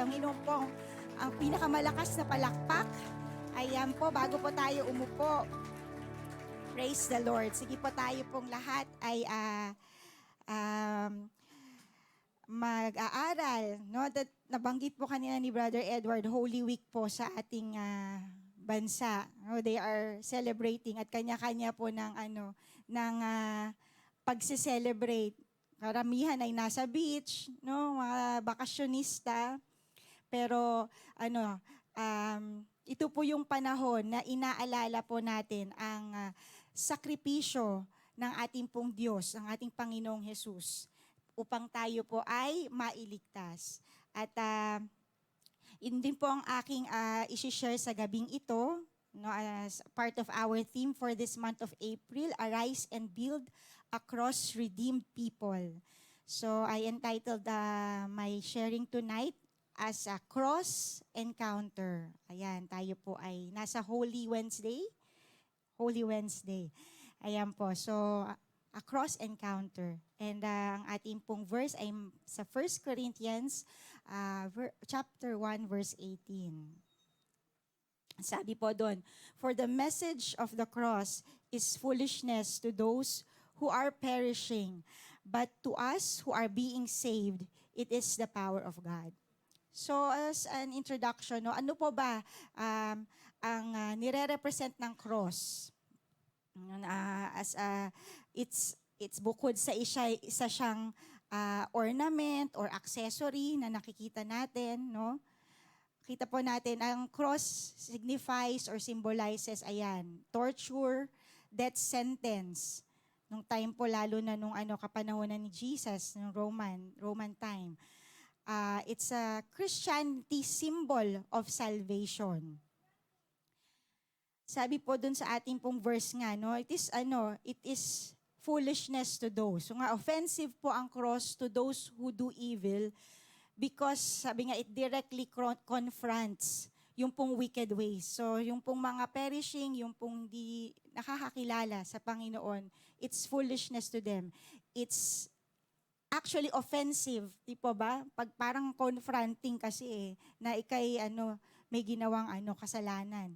Panginoon po ang pinakamalakas na palakpak. Ayan po, bago po tayo umupo. Praise the Lord. Sige po, tayo pong lahat ay mag-aaral. No? Nabanggit po kanina ni Brother Edward, Holy Week po sa ating bansa. No? They are celebrating at kanya-kanya po ng pagse-celebrate. Karamihan ay nasa beach, no, mga bakasyonista. Pero ito po yung panahon na inaalala po natin ang sakripisyo ng ating pong Diyos, ng ating Panginoong Jesus, upang tayo po ay mailigtas. At yun din po ang aking isi-share sa gabing ito, no, as part of our theme for this month of April, Arise and Build a Cross-Redeemed People. So I entitled my sharing tonight as a cross encounter. Ayan, tayo po ay nasa Holy Wednesday. Holy Wednesday. Ayan po, so a cross encounter. And ang ating pong verse ay sa 1 Corinthians chapter 1 verse 18. Sabi po doon, for the message of the cross is foolishness to those who are perishing, but to us who are being saved, it is the power of God. So as an introduction, no, ano po ba ang nire-represent ng cross? It's bukod sa isa siyang ornament or accessory na nakikita natin, no? Kita po natin, ang cross signifies or symbolizes, ayan, torture, death sentence. Nung time po, lalo na nung kapanahonan ni Jesus, nung Roman time. It's a Christianity symbol of salvation. Sabi po dun sa ating pong verse nga, no, it is foolishness to those. So nga, offensive po ang cross to those who do evil because, sabi nga, it directly confronts yung pong wicked ways. So, yung pong mga perishing, yung pong di nakakakilala sa Panginoon, it's foolishness to them. It's actually offensive, di po ba? Pag parang confronting kasi na ikay may ginawang kasalanan.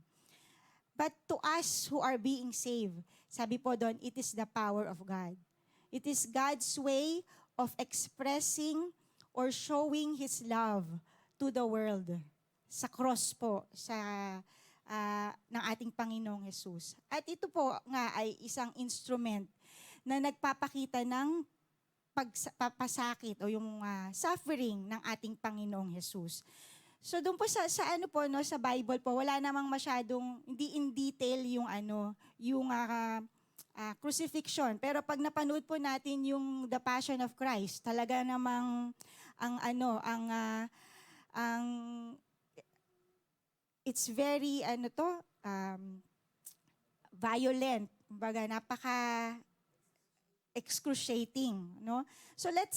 But to us who are being saved, sabi po doon, it is the power of God. It is God's way of expressing or showing His love to the world. Sa cross po, ng ating Panginoong Jesus. At ito po nga ay isang instrument na nagpapakita ng pagpapasakit o yung suffering ng ating Panginoong Jesus. So doon po sa Bible po, wala namang masyadong, hindi in detail yung crucifixion. Pero pag napanood po natin yung The Passion of Christ, talaga namang it's very violent, kumbaga excruciating, no? So let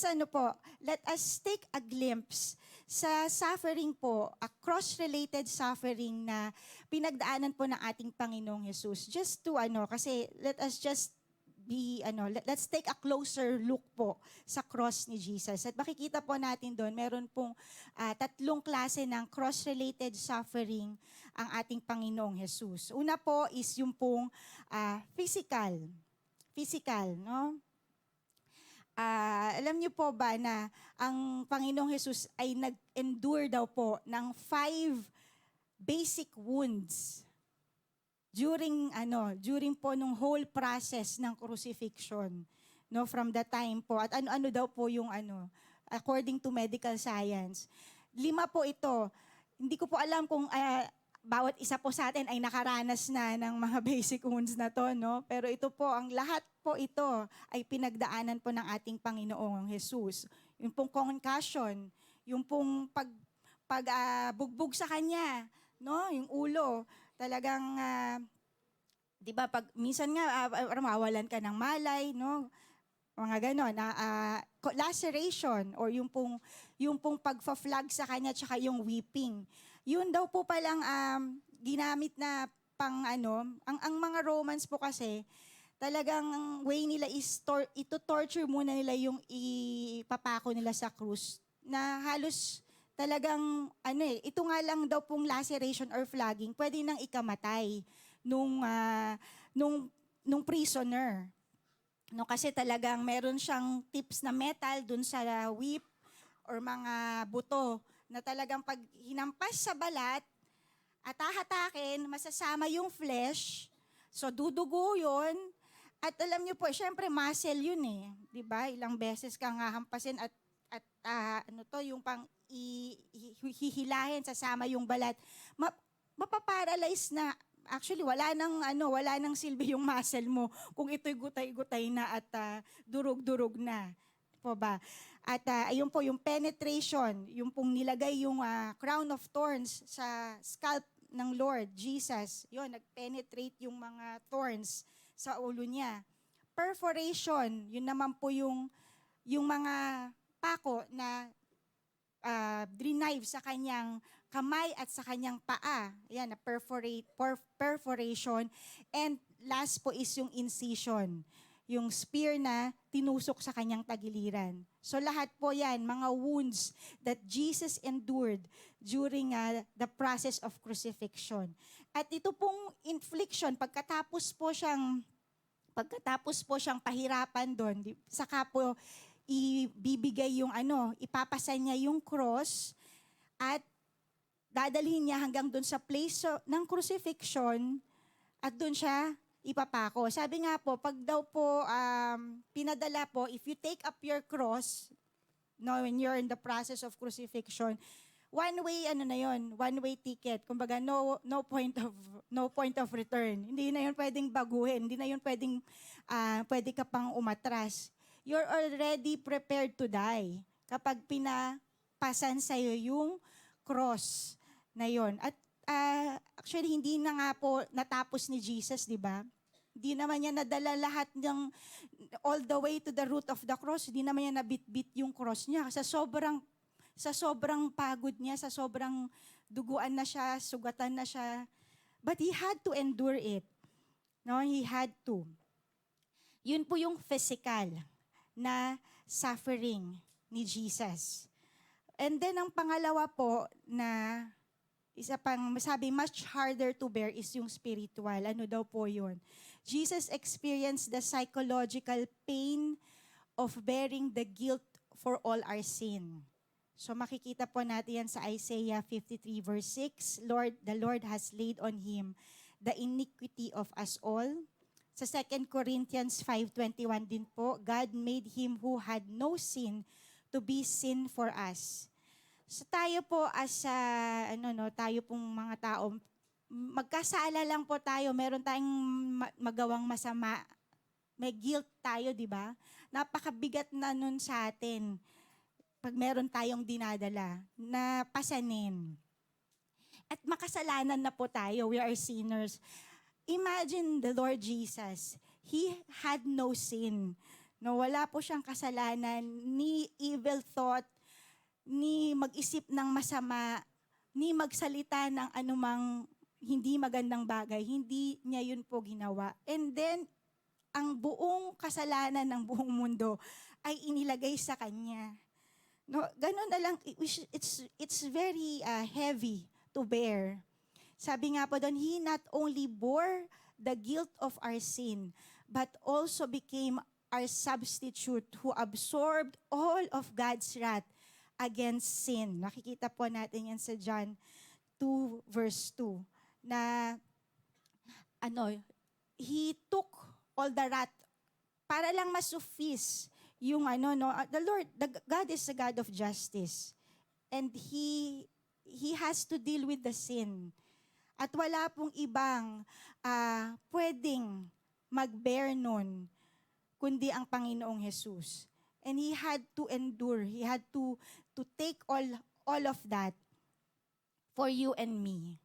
us take a glimpse sa suffering po, a cross-related suffering na pinagdaanan po ng ating Panginoong Jesus. Just to kasi let's take a closer look po sa cross ni Jesus. At makikita po natin doon, meron pong tatlong klase ng cross-related suffering ang ating Panginoong Jesus. Una po is yung pong physical, no? Alam niyo po ba na ang Panginoong Jesus ay nag-endure daw po ng 5 basic wounds during po nung whole process ng crucifixion, no, from the time po. At ano daw po yung according to medical science. 5 po ito. Hindi ko po alam kung bawat isa po sa atin ay nakaranas na ng mga basic wounds na to, no? Pero ito po, ang lahat po ito ay pinagdaanan po ng ating Panginoong Jesus. Yung pong concussion, yung pong bugbog sa kanya, no? Yung ulo, talagang, di ba, pag minsan nga, mawawalan ka ng malay, no? Mga ganon, laceration or yung pong pagfa-flag sa kanya tsaka yung weeping. Yun daw po palang ginamit na ang mga Romans po kasi talagang way nila is ito torture muna nila yung ipapako nila sa krus na halos talagang ito nga lang daw pong laceration or flogging, pwede nang ikamatay nung nung prisoner. No, kasi talagang meron siyang tips na metal dun sa whip or mga buto na talagang pag hinampas sa balat at hahatakin, masasama yung flesh. So dudugo yun. At alam niyo po, syempre muscle yun eh. 'Di ba? Ilang beses kang hahampasin at yung pang hihilahin, sasama yung balat. Mapaparalyze na. Actually, wala nang silbi yung muscle mo kung ito'y gutay-gutay na at durog-durog na. Po ba? At ayun po, yung penetration, yung pong nilagay yung crown of thorns sa scalp ng Lord Jesus. Yun, nag-penetrate yung mga thorns sa ulo niya. Perforation, yun naman po yung mga pako na drive sa kanyang kamay at sa kanyang paa. Ayan, na perforation. And last po is yung incision. Yung spear na tinusok sa kanyang tagiliran. So lahat po yan, mga wounds that Jesus endured during the process of crucifixion. At ito pong infliction, pagkatapos po siyang pahirapan doon, saka po ibibigay yung ipapasa niya yung cross at dadalhin niya hanggang doon sa place ng crucifixion at doon siya ipapako. Sabi nga po, pag daw po pinadala po, if you take up your cross, no, when you're in the process of crucifixion, one way ticket. Kumbaga no point of return. Hindi na yun pwedeng baguhin, hindi na yun pwede ka pang umatras. You're already prepared to die kapag pinapasan sa iyo yung cross na yon. At actually hindi na nga po natapos ni Jesus, di ba? Hindi naman niya nadala lahat ng all the way to the root of the cross. Hindi naman niya nabitbit yung cross niya sa sobrang pagod niya, sa sobrang duguan na siya, sugatan na siya. But he had to endure it. No, he had to. Yun po yung physical na suffering ni Jesus. And then ang pangalawa po na isa pang masabi much harder to bear is yung spiritual. Ano daw po yun? Jesus experienced the psychological pain of bearing the guilt for all our sin. So makikita po natin yan sa Isaiah 53 verse 6. The Lord has laid on him the iniquity of us all. Sa 2 Corinthians 5:21 din po, God made him who had no sin to be sin for us. So tayo po tayo pong mga tao, magkasala lang po tayo, meron tayong magawang masama. May guilt tayo, di ba? Napakabigat na nun sa atin pag meron tayong dinadala na pasanin. At makasalanan na po tayo, we are sinners. Imagine the Lord Jesus. He had no sin. No, wala po siyang kasalanan, ni evil thought, ni mag-isip ng masama, ni magsalita ng anumang hindi magandang bagay. Hindi niya yun po ginawa. And then, ang buong kasalanan ng buong mundo ay inilagay sa Kanya. No, ganun na lang, it's very heavy to bear. Sabi nga po doon, He not only bore the guilt of our sin, but also became our substitute who absorbed all of God's wrath against sin. Nakikita po natin yan sa John 2 verse 2 na He took all the wrath para lang masuffice yung God is a God of justice. And He has to deal with the sin. At wala pong ibang pwedeng mag-bear nun, kundi ang Panginoong Jesus. And He had to endure. He had to take all of that for you and me.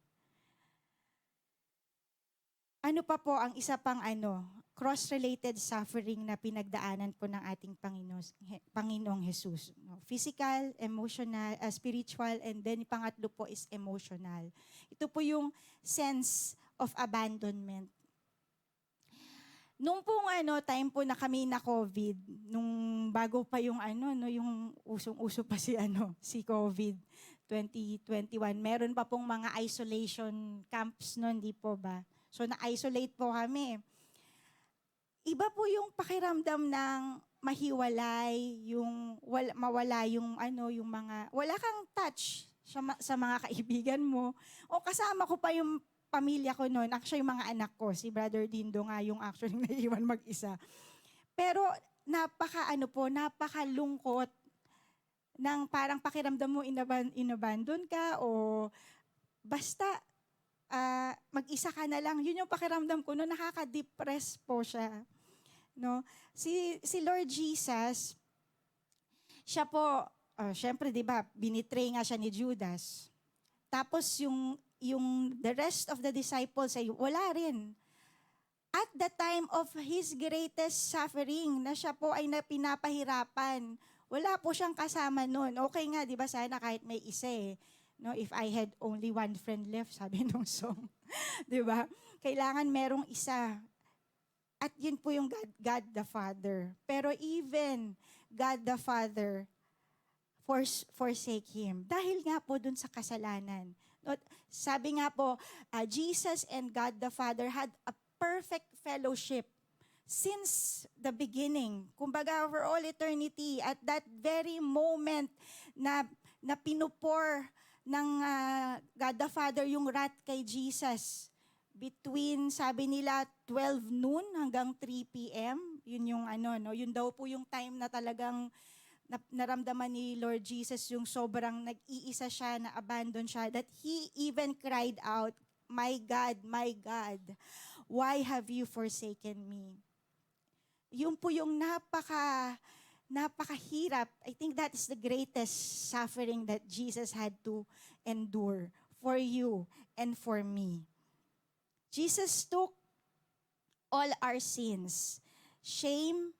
Ano pa po ang isa pang cross-related suffering na pinagdaanan po ng ating Panginoong Jesus? Physical, emotional, spiritual, and then pangatlo po is emotional. Ito po yung sense of abandonment. Nung pong time po na kami na COVID, nung bago pa yung yung usong-uso pa si COVID. 2021. Meron pa pong mga isolation camps noon, di po ba? So na-isolate po kami. Iba po yung pakiramdam ng mahiwalay, yung mawala yung yung mga wala kang touch sa mga kaibigan mo. O kasama ko pa yung pamilya ko noon, actually yung mga anak ko, si Brother Dindo nga yung actually naiwan mag-isa. Pero napakalungkot ng parang pakiramdam mo inabandon ka o basta mag-isa ka na lang. Yun yung pakiramdam ko no, nakaka-depress po siya. No? Si Lord Jesus, siya po, syempre 'di ba, binitray nga siya ni Judas. Tapos yung the rest of the disciples ay wala rin. At the time of his greatest suffering, na siya po ay pinapahirapan, wala po siyang kasama noon. Okay nga, di ba, sana kahit may isa eh. No, if I had only one friend left, sabi nung song. Di ba? Kailangan merong isa. At yun po yung God the Father. Pero even God the Father forsake him. Dahil nga po dun sa kasalanan. No, sabi nga po, Jesus and God the Father had a perfect fellowship since the beginning. Kumbaga, for all eternity, at that very moment na pinupor ng God the Father yung wrath kay Jesus, between, sabi nila, 12 noon hanggang 3 p.m., yun yung yun daw po yung time na talagang naramdaman ni Lord Jesus yung sobrang nag-iisa siya, na abandon siya, that he even cried out, my God, why have you forsaken me? Yun po yung napakahirap. I think that is the greatest suffering that Jesus had to endure for you and for me. Jesus took all our sins, shame,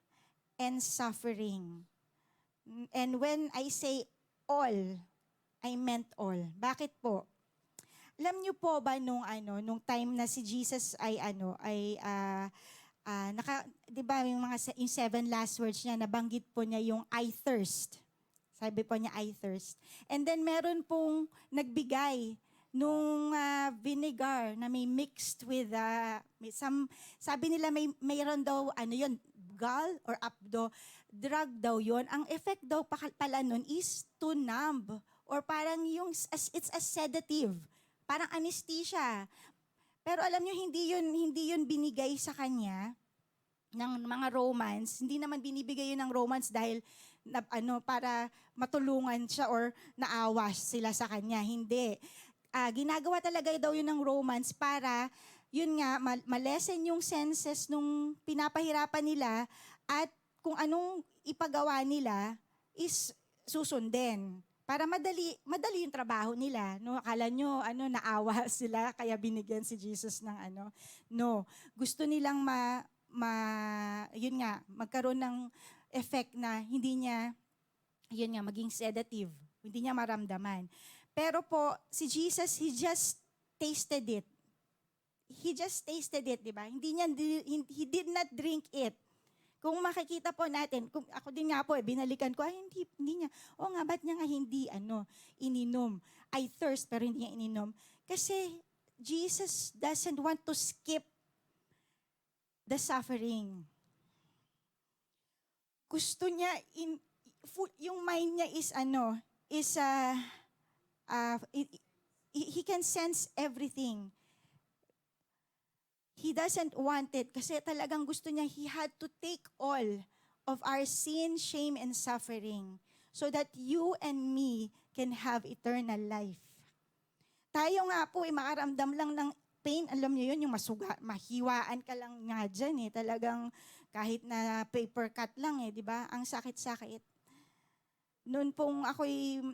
and suffering. And when I say all, I meant all. Bakit po? Alam niyo po ba nung time na si Jesus ay 'di ba yung yung 7 last words niya, nabanggit po niya yung I thirst. Sabi po niya, I thirst. And then meron pong nagbigay nung vinegar na may mixed with sabi nila mayroon daw yun, gall or apdo, drug daw yun. Ang effect daw pala nun is to numb, or parang it's a sedative. Parang anesthesia. Pero alam nyo, hindi yun binigay sa kanya ng mga Romans. Hindi naman binibigay yun ng Romans dahil para matulungan siya or naawa sila sa kanya. Hindi. Ginagawa talaga daw yun ng Romans para, yun nga, malesen yung senses nung pinapahirapan nila, at kung anong ipagawa nila is susundin. Para madali yung trabaho nila. No? Akala nyo, naawa sila kaya binigyan si Jesus ng No. Gusto nilang yun nga, magkaroon ng effect na hindi niya, yun nga, maging sedative. Hindi niya maramdaman. Pero po, si Jesus, he just tasted it. He just tasted it, di ba? He did not drink it. Kung makikita po natin, kung ako din nga po, binalikan ko, hindi niya. O nga, ba't niya nga hindi ininom? I thirst, pero hindi niya ininom. Kasi Jesus doesn't want to skip the suffering. Gusto niya, yung mind niya he can sense everything. He doesn't want it kasi talagang gusto niya, he had to take all of our sin, shame, and suffering so that you and me can have eternal life. Tayo nga po, makaramdam lang ng pain. Alam niyo yun, yung mahiwaan ka lang nga dyan Talagang kahit na paper cut lang di ba? Ang sakit-sakit. Noon pong ako'y,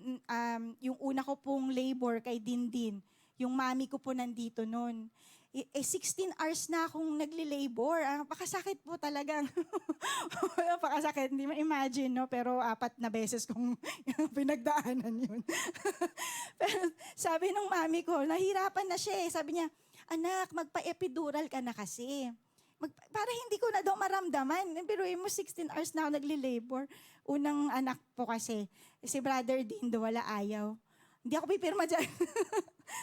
yung una ko pong labor kay Dindin, yung mami ko po nandito noon. 16 hours na akong nagli-labor. Pakasakit po talagang. Pakasakit, hindi ma-imagine, no? Pero 4 na beses kong pinagdaanan yun. Pero sabi ng mami ko, nahirapan na siya Sabi niya, anak, magpa-epidural ka na kasi. Para hindi ko na daw maramdaman. Pero mo 16 hours na ako nagli-labor. Unang anak po kasi, si Brother Dindo, wala ayaw. Hindi ako pipirma dyan.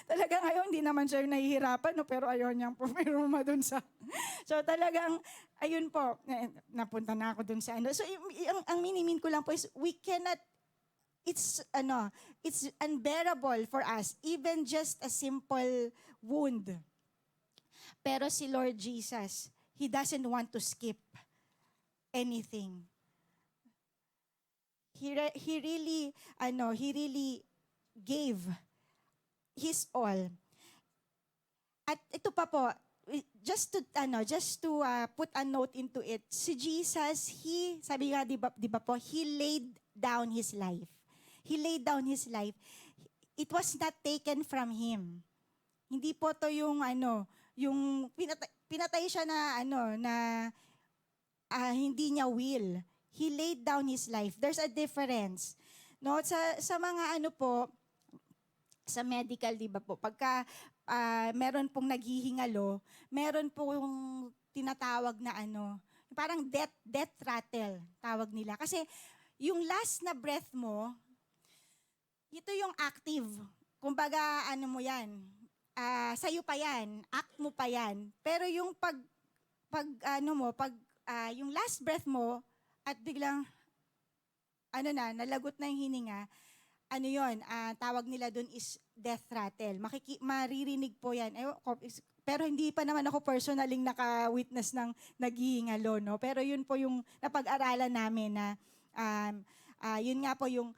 Talaga ngayon, hindi naman siya yung nahihirapan, no? Pero ayaw niyang pumirma dun sa... So talagang, ayun po, napunta na ako dun sa ano. So ang minimin ko lang po is, we cannot, it's unbearable for us, even just a simple wound. Pero si Lord Jesus, He doesn't want to skip anything. He really gave His all. At ito pa po, just to put a note into it, si Jesus, sabi nga, di ba po, He laid down His life. He laid down His life. It was not taken from Him. Hindi po to yung yung pinatay siya na hindi niya will. He laid down His life. There's a difference. No, sa mga sa medical, di ba po, pagka meron pong naghihingalo, meron pong tinatawag na parang death rattle, tawag nila. Kasi yung last na breath mo, ito yung active. Kumbaga, mo yan, sa'yo pa yan, act mo pa yan. Pero yung yung last breath mo, at biglang, nalagot na yung hininga, tawag nila dun is death rattle. Maririnig po yan. Pero hindi pa naman ako personaling naka-witness ng naghihingalo, no? Pero yun po yung napag-aralan namin na, yun nga po yung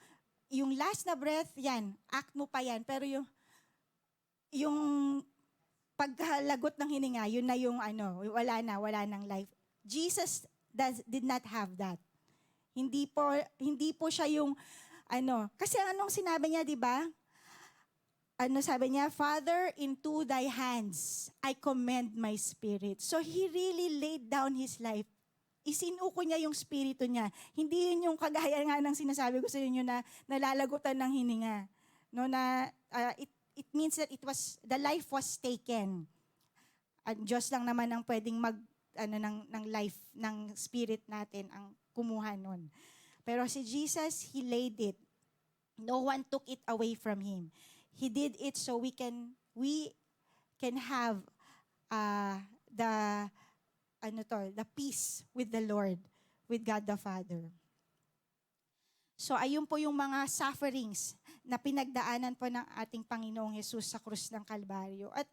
last na breath, yan, act mo pa yan. Pero yung paghalagot ng hininga, yun na yung wala nang life. Jesus did not have that. Hindi po siya yung kasi anong sinabi niya, di ba? Sabi niya, Father, into thy hands I commend my spirit. So he really laid down his life. Isinuko niya yung spirito niya. Hindi yun yung kagaya nga ng sinasabi ko sa inyo na nalalagutan ng hininga. No, it means that the life was taken. At Diyos lang naman ang pwedeng ng life, ng spirit natin ang kumuha nun. Pero si Jesus, He laid it. No one took it away from Him. He did it so we can have the peace with the Lord, with God the Father. So ayun po yung mga sufferings na pinagdaanan po ng ating Panginoong Jesus sa krus ng Kalbaryo. At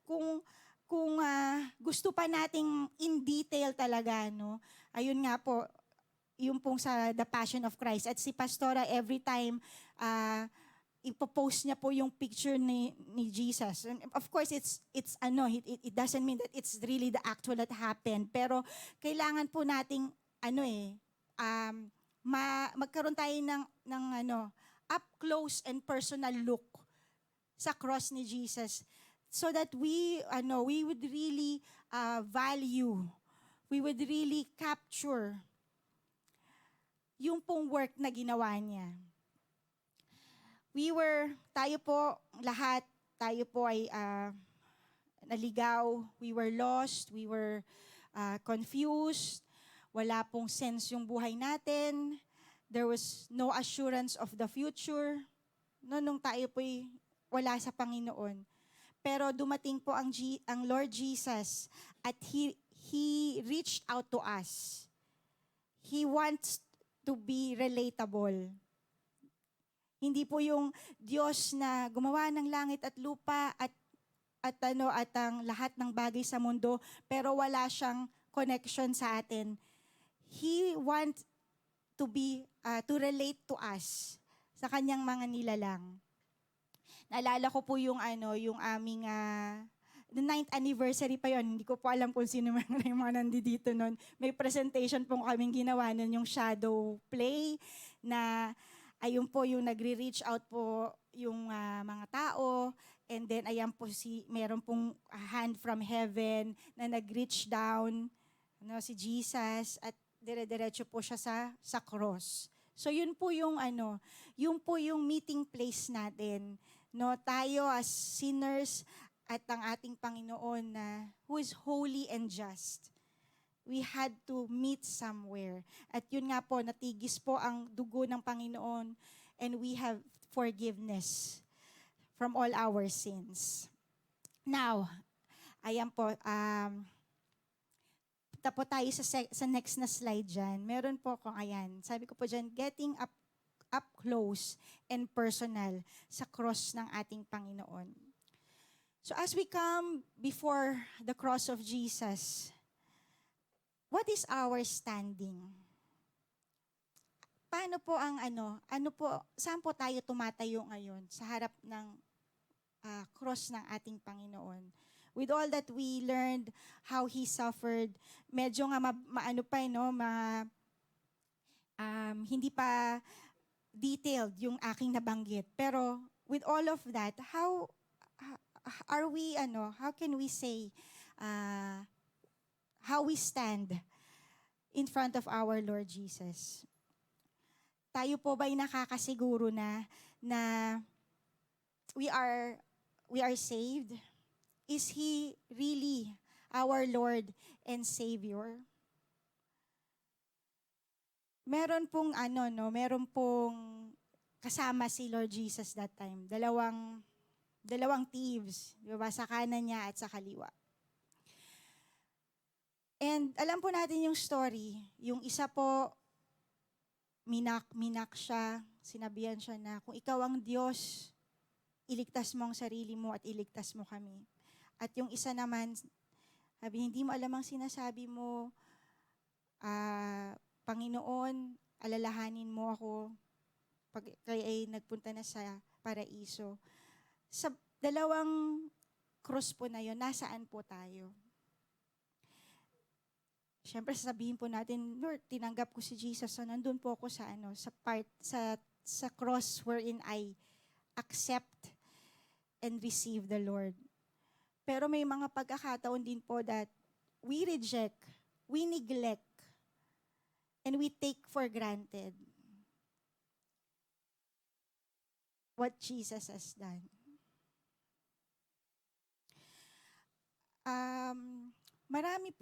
kung gusto pa nating in detail talaga, no, ayun nga po, yung pong sa The Passion of Christ. At si Pastora, every time, ipopost niya po yung picture ni Jesus. And of course, it doesn't mean that it's really the actual that happened. Pero kailangan po nating, magkaroon tayo ng up close and personal look sa cross ni Jesus. So that we would really value, we would really capture yung pong work na ginawa niya. Tayo po ay naligaw, we were lost, we were confused, wala pong sense yung buhay natin, there was no assurance of the future, no, nung tayo po'y wala sa Panginoon. Pero dumating po ang Lord Jesus at He reached out to us. He wants to be relatable. Hindi po yung Diyos na gumawa ng langit at lupa at ang lahat ng bagay sa mundo, pero wala siyang connection sa atin. He wants to relate to us sa kanyang mga nilalang. Naalala ko po yung aming the 9th anniversary pa yon. Hindi ko po alam kung sino yung mga nandito nun. May presentation po kaming ginawa nun, yung shadow play, na ayun po yung nagre-reach out po yung mga tao, and then ayan po meron pong hand from heaven na nag-reach down, si Jesus, at dire-diretso po siya sa cross. So yun po yung meeting place natin. No, tayo as sinners at ang ating Panginoon na who is holy and just. We had to meet somewhere. At yun nga po, natigis po ang dugo ng Panginoon, and we have forgiveness. from all our sins. Now, ayan po, punta po tayo sa next na slide dyan. Meron po akong, ayan, sabi ko po dyan, getting up close and personal sa cross ng ating Panginoon. So as we come before the cross of Jesus, what is our standing? Paano po ang saan po tayo tumatayo ngayon sa harap ng cross ng ating Panginoon? With all that we learned, how He suffered, medyo nga hindi pa detailed yung aking nabanggit. Pero with all of that, how can we say how we stand in front of our Lord Jesus? Tayo po ba'y nakakasiguro na we are saved? Is He really our Lord and Savior? Meron pong kasama si Lord Jesus that time. Dalawang thieves, di ba? Sa kanan niya at sa kaliwa. And alam po natin yung story. Yung isa po, minak siya, sinabihan siya na, kung ikaw ang Diyos, iligtas mo ang sarili mo at iligtas mo kami. At yung isa naman, sabi, hindi mo alam ang sinasabi mo, Panginoon, alalahanin mo ako pag kayo ay nagpunta na sa paraiso. Sa dalawang cross po na yun, nasaan po tayo? Siyempre, sasabihin po natin, Lord, tinanggap ko si Jesus, so nandun po ako sa cross wherein I accept and receive the Lord. Pero may mga pagkakataon din po that we reject, we neglect, and we take for granted what Jesus has done. Marami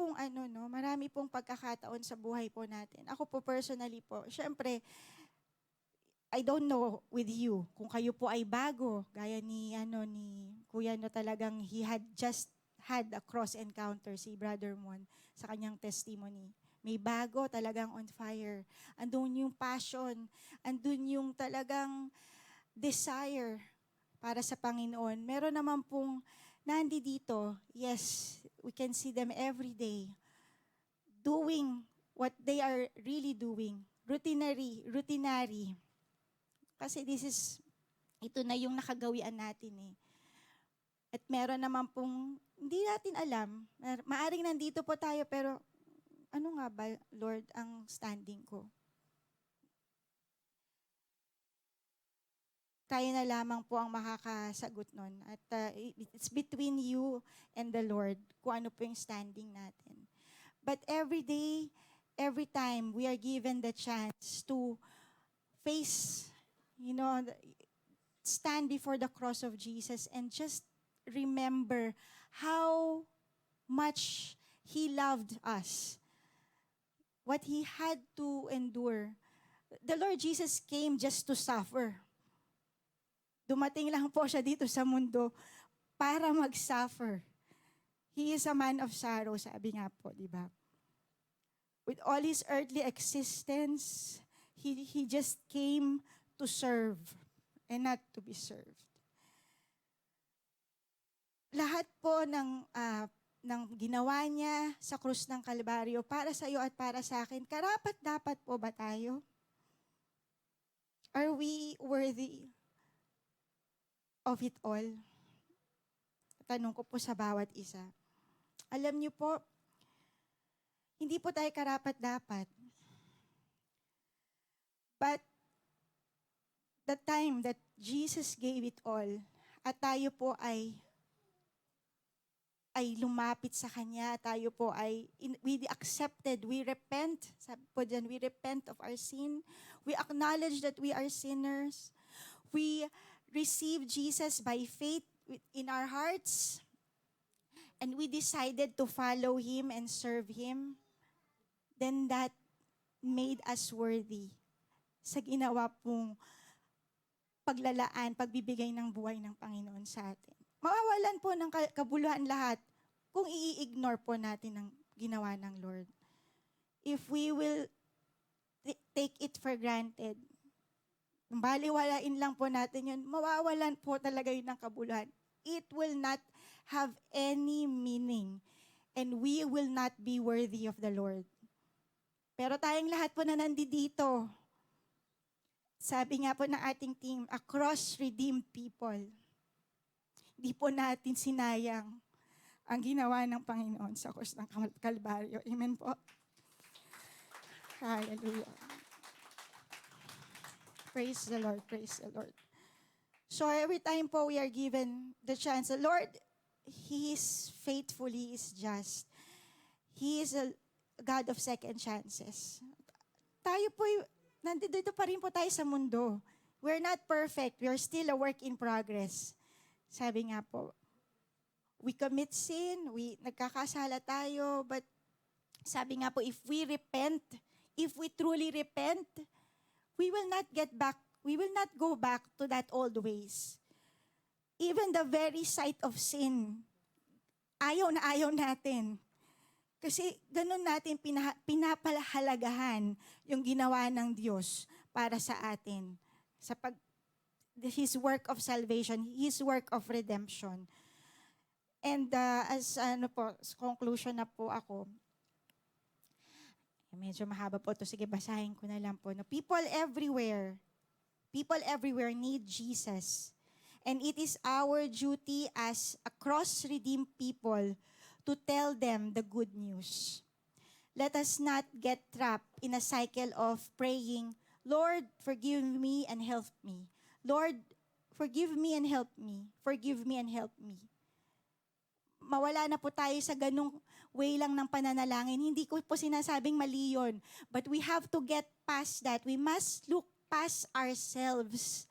pong pagkakataon sa buhay po natin. Ako po personally po, syempre, I don't know with you, kung kayo po ay bago, gaya ni Kuya talagang he had just had a cross encounter, si Brother Mon, sa kanyang testimony. May bago, talagang on fire. Andun yung passion, andun yung talagang desire para sa Panginoon. Meron naman pong nandito, yes, we can see them every day, doing what they are really doing, routinary. Kasi ito na yung nakagawian natin eh. At meron naman pong, hindi natin alam, maaring nandito po tayo, pero ano nga ba, Lord, ang standing ko? Tayo na lamang po ang makakasagot nun. At it's between you and the Lord kung ano po yung standing natin. But every day, every time, we are given the chance to face, stand before the cross of Jesus and just remember how much He loved us. What He had to endure. The Lord Jesus came just to suffer. Dumating lang po siya dito sa mundo para mag-suffer. He is a man of sorrow, sabi nga po, di ba? With all His earthly existence, He just came to serve and not to be served. Lahat po ng ginawa niya sa krus ng Kalbaryo para sa iyo at para sa akin, karapat-dapat po ba tayo? Are we worthy of it all? Tanong ko po sa bawat isa. Alam niyo po, hindi po tayo karapat-dapat. But the time that Jesus gave it all, at tayo po ay lumapit sa Kanya, tayo po we accepted, we repent, sabi po dyan, we repent of our sin, we acknowledge that we are sinners, we receive Jesus by faith in our hearts, and we decided to follow Him and serve Him, then that made us worthy sa ginawa pong paglalaan, pagbibigay ng buhay ng Panginoon sa atin. Mawawalan po ng kabuluhan lahat kung i-ignore po natin ang ginawa ng Lord. If we will take it for granted, baliwalain lang po natin yun, mawawalan po talaga yun ng kabuluhan. It will not have any meaning and we will not be worthy of the Lord. Pero tayong lahat po na nandito, sabi nga po ng ating team, across redeemed people, di po natin sinayang ang ginawa ng Panginoon sa krus ng Kalbaryo. Amen po. Hallelujah. Praise the Lord, praise the Lord. So every time po we are given the chance, the Lord, He is faithful, He is just. He is a God of second chances. Tayo po, nandito pa rin po tayo sa mundo. We're not perfect. We are still a work in progress. Sabi nga po, we commit sin, nagkakasala tayo, but sabi nga po, if we repent, if we truly repent, we will not go back to that old ways. Even the very sight of sin, ayaw na ayaw natin. Kasi ganun natin pinapalahalagahan yung ginawa ng Diyos para sa atin. His work of salvation, His work of redemption. And as conclusion na po ako, medyo mahaba po ito, sige basahin ko na lang po. No, people everywhere need Jesus. And it is our duty as a cross-redeemed people to tell them the good news. Let us not get trapped in a cycle of praying, Lord, forgive me and help me. Lord, forgive me and help me. Forgive me and help me. Mawala na po tayo sa ganung way lang ng pananalangin. Hindi ko po sinasabing mali yun. But we have to get past that. We must look past ourselves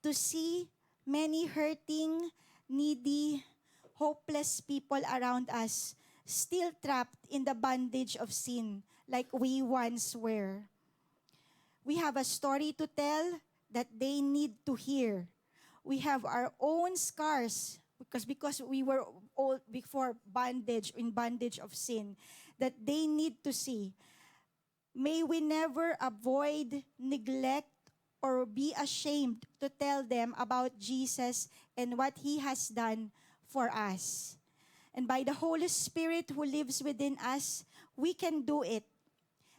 to see many hurting, needy, hopeless people around us still trapped in the bondage of sin like we once were. We have a story to tell that they need to hear. We have our own scars because we were all before in bondage of sin, that they need to see. May we never avoid, neglect, or be ashamed to tell them about Jesus and what He has done for us. And by the Holy Spirit who lives within us, we can do it.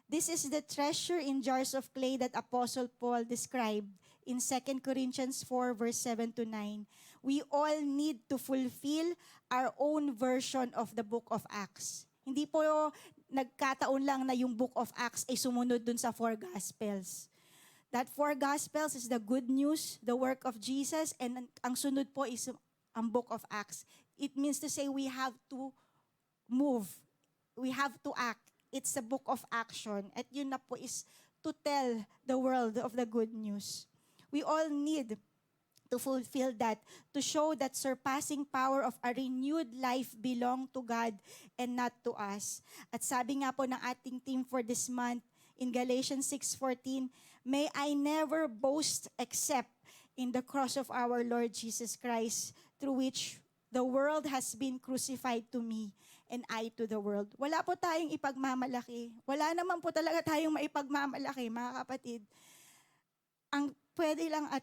This is the treasure in jars of clay that Apostle Paul described in 2 Corinthians 4 verse 7 to 9. We all need to fulfill our own version of the book of Acts. Hindi po nagkataon lang na yung book of Acts ay sumunod dun sa 4 Gospels. That 4 Gospels is the good news, the work of Jesus, and ang sunod po is ang book of Acts. It means to say we have to move. We have to act. It's a book of action. At yun na po is to tell the world of the good news. We all need to fulfill that, to show that surpassing power of a renewed life belong to God and not to us. At sabi nga po ng ating team for this month, in Galatians 6:14, may I never boast except in the cross of our Lord Jesus Christ, through which the world has been crucified to me and I to the world. Wala po tayong ipagmamalaki. Wala naman po talaga tayong maipagmamalaki, mga kapatid. Ang pwede lang at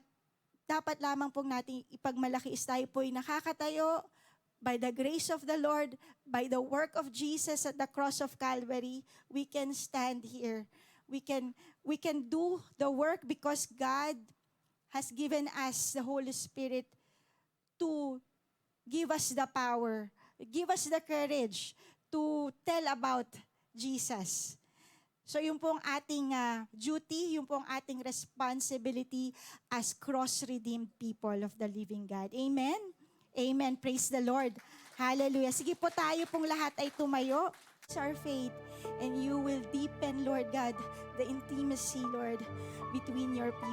dapat lamang pong natin ipagmalaki is tayo po'y nakakatayo by the grace of the Lord, by the work of Jesus at the cross of Calvary. We can stand here. We can do the work because God has given us the Holy Spirit to give us the power, give us the courage to tell about Jesus. So yung pong ating duty, yung pong ating responsibility as cross-redeemed people of the living God. Amen? Amen. Praise the Lord. Hallelujah. Sige po, tayo pong lahat ay tumayo. It's our faith. And you will deepen, Lord God, the intimacy, Lord, between your people.